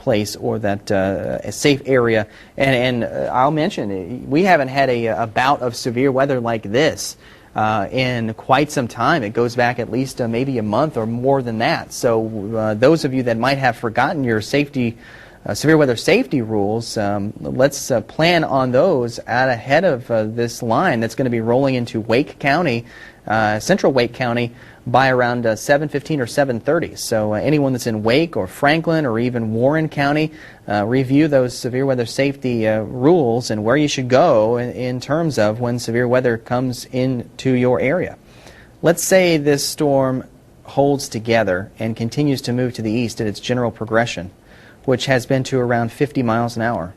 place or that a safe area. And I'll mention, we haven't had a bout of severe weather like this in quite some time. It goes back at least maybe a month or more than that. So those of you that might have forgotten your severe weather safety rules, let's plan on those out ahead of this line that's going to be rolling into Wake County, central Wake County, by around 7:15 or 7:30. So anyone that's in Wake or Franklin or even Warren County, review those severe weather safety rules and where you should go in terms of when severe weather comes into your area. Let's say this storm holds together and continues to move to the east at its general progression, which has been to around 50 miles an hour.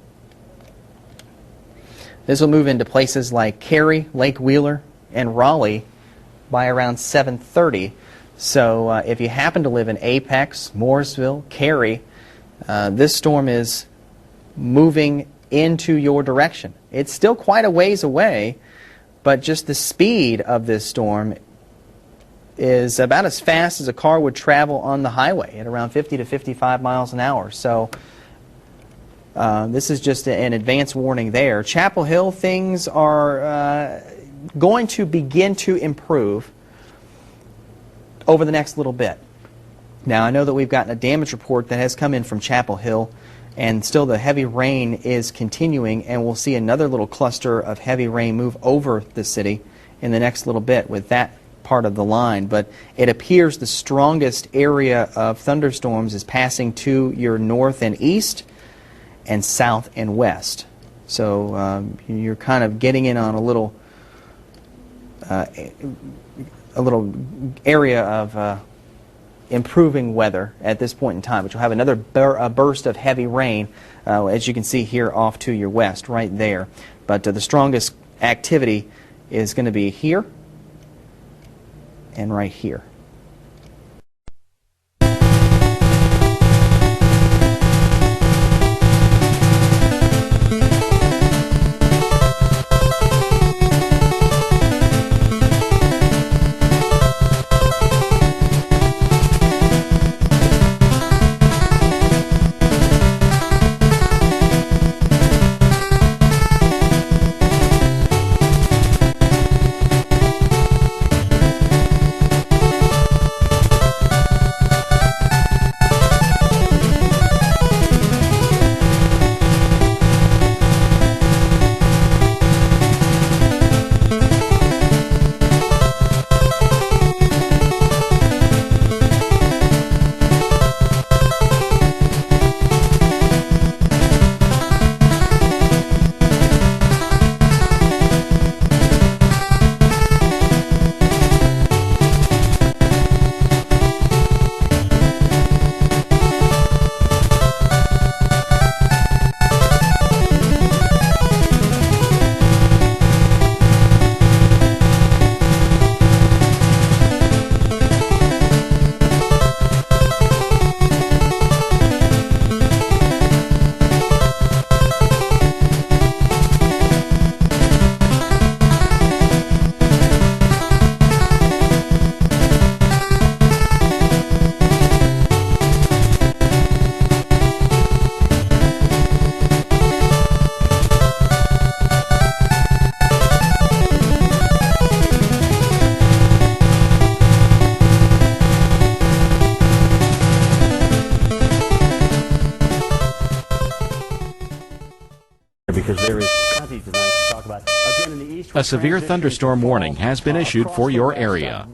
This will move into places like Cary, Lake Wheeler, and Raleigh by around 7:30. So if you happen to live in Apex, Mooresville, Cary, this storm is moving into your direction. It's still quite a ways away, but just the speed of this storm is about as fast as a car would travel on the highway at around 50 to 55 miles an hour. So this is just an advance warning there. Chapel Hill, things are going to begin to improve over the next little bit. Now, I know that we've gotten a damage report that has come in from Chapel Hill, and still the heavy rain is continuing, and we'll see another little cluster of heavy rain move over the city in the next little bit with that part of the line. But it appears the strongest area of thunderstorms is passing to your north and east and south and west. So you're kind of getting in on a little area of improving weather at this point in time, but you'll have another burst of heavy rain, as you can see here off to your west, right there. But the strongest activity is going to be here and right here. Because there is plenty tonight to talk about. Again, in the east, a severe thunderstorm warning has been issued for your area.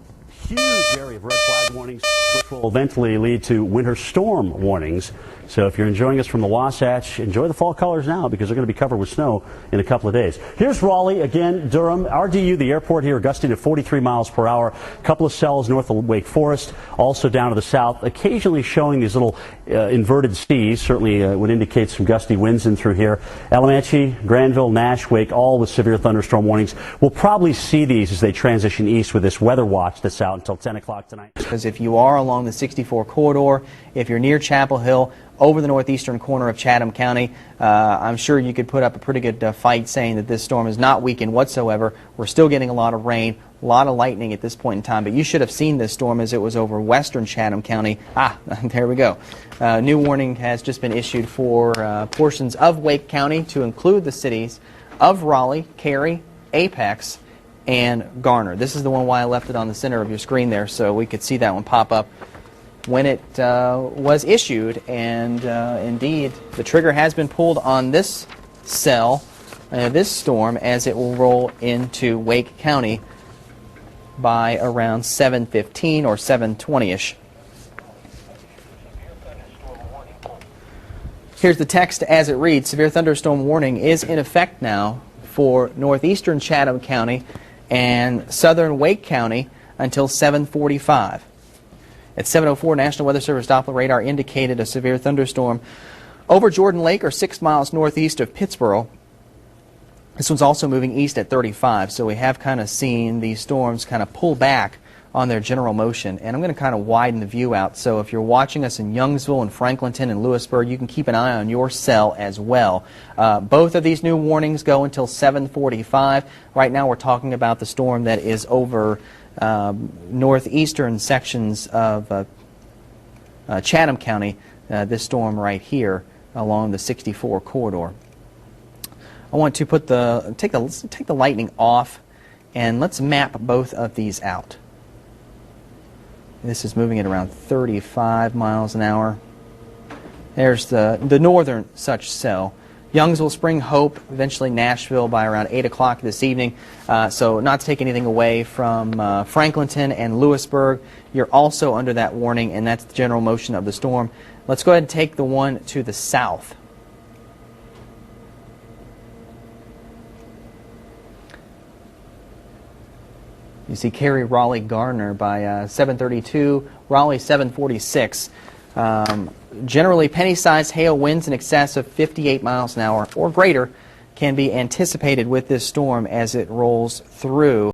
Huge area of red flag warnings, which will eventually lead to winter storm warnings. So if you're enjoying us from the Wasatch, enjoy the fall colors now because they're going to be covered with snow in a couple of days. Here's Raleigh, again, Durham, RDU, the airport here, gusting at 43 miles per hour. A couple of cells north of Wake Forest, also down to the south, occasionally showing these little inverted C's, certainly would indicate some gusty winds in through here. Alamance, Granville, Nash, Wake, all with severe thunderstorm warnings. We'll probably see these as they transition east with this weather watch that's out until 10 o'clock tonight. Because if you are along the 64 corridor, if you're near Chapel Hill, over the northeastern corner of Chatham County. I'm sure you could put up a pretty good fight saying that this storm is not weakened whatsoever. We're still getting a lot of rain, a lot of lightning at this point in time, but you should have seen this storm as it was over western Chatham County. There we go. New warning has just been issued for portions of Wake County to include the cities of Raleigh, Cary, Apex, and Garner. This is the one why I left it on the center of your screen there so we could see that one pop up when it was issued, and indeed the trigger has been pulled on this cell, this storm, as it will roll into Wake County by around 7:15 or 7:20ish. Here's the text as it reads. Severe thunderstorm warning is in effect now for northeastern Chatham County and southern Wake County until 7:45. At 7:04, National Weather Service Doppler radar indicated a severe thunderstorm over Jordan Lake, or 6 miles northeast of Pittsboro. This one's also moving east at 35, so we have kind of seen these storms kind of pull back on their general motion. And I'm going to kind of widen the view out, so if you're watching us in Youngsville and Franklinton and Lewisburg, you can keep an eye on your cell as well. Both of these new warnings go until 7:45. Right now we're talking about the storm that is over northeastern sections of Chatham County, this storm right here along the 64 corridor. I want to put take the lightning off, and let's map both of these out. This is moving at around 35 miles an hour. There's the northern such cell. Youngsville, Spring Hope, eventually Nashville by around 8 o'clock this evening. So not to take anything away from Franklinton and Lewisburg, you're also under that warning, and that's the general motion of the storm. Let's go ahead and take the one to the south. You see Cary, Raleigh, Garner by 7:32, Raleigh 7:46. Generally, penny-sized hail winds in excess of 58 miles an hour or greater can be anticipated with this storm as it rolls through.